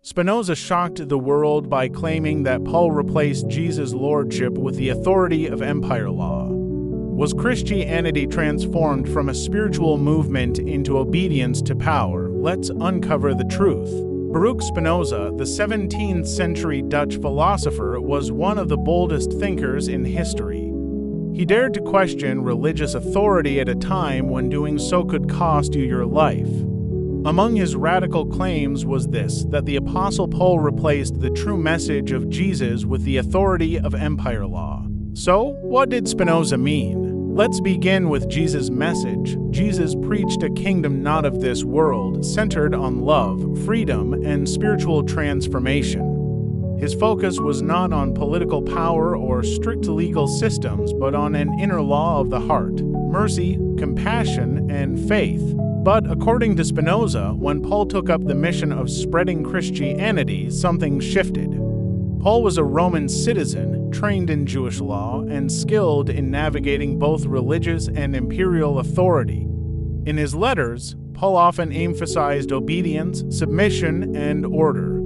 Spinoza shocked the world by claiming that Paul replaced Jesus' lordship with the authority of empire law. Was Christianity transformed from a spiritual movement into obedience to power? Let's uncover the truth. Baruch Spinoza, the 17th century Dutch philosopher, was one of the boldest thinkers in history. He dared to question religious authority at a time when doing so could cost you your life. Among his radical claims was this, that the Apostle Paul replaced the true message of Jesus with the authority of empire law. So, what did Spinoza mean? Let's begin with Jesus' message. Jesus preached a kingdom not of this world, centered on love, freedom, and spiritual transformation. His focus was not on political power or strict legal systems, but on an inner law of the heart, mercy, compassion, and faith. But according to Spinoza, when Paul took up the mission of spreading Christianity, something shifted. Paul was a Roman citizen, trained in Jewish law, and skilled in navigating both religious and imperial authority. In his letters, Paul often emphasized obedience, submission, and order.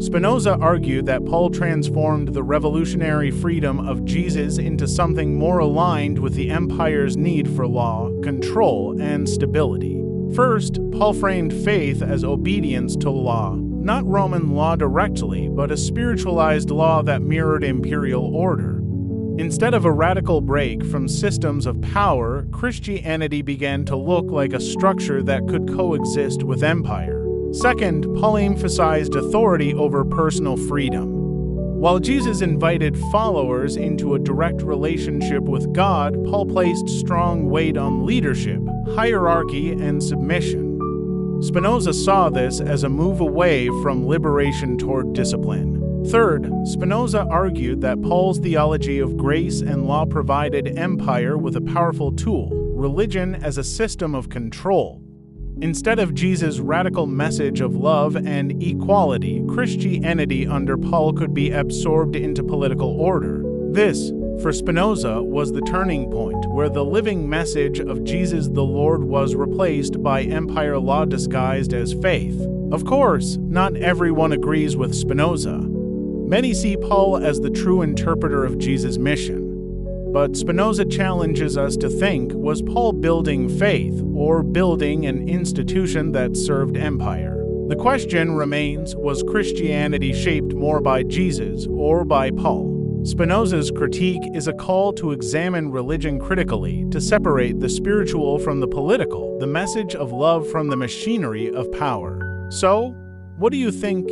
Spinoza argued that Paul transformed the revolutionary freedom of Jesus into something more aligned with the empire's need for law, control, and stability. First, Paul framed faith as obedience to law, not Roman law directly, but a spiritualized law that mirrored imperial order. Instead of a radical break from systems of power, Christianity began to look like a structure that could coexist with empire. Second, Paul emphasized authority over personal freedom. While Jesus invited followers into a direct relationship with God, Paul placed strong weight on leadership, hierarchy, and submission. Spinoza saw this as a move away from liberation toward discipline. Third, Spinoza argued that Paul's theology of grace and law provided empire with a powerful tool, religion as a system of control. Instead of Jesus' radical message of love and equality, Christianity under Paul could be absorbed into political order. This, for Spinoza, was the turning point, where the living message of Jesus the Lord was replaced by empire law disguised as faith. Of course, not everyone agrees with Spinoza. Many see Paul as the true interpreter of Jesus' mission. But Spinoza challenges us to think, was Paul building faith or building an institution that served empire? The question remains, was Christianity shaped more by Jesus or by Paul? Spinoza's critique is a call to examine religion critically, to separate the spiritual from the political, the message of love from the machinery of power. So, what do you think?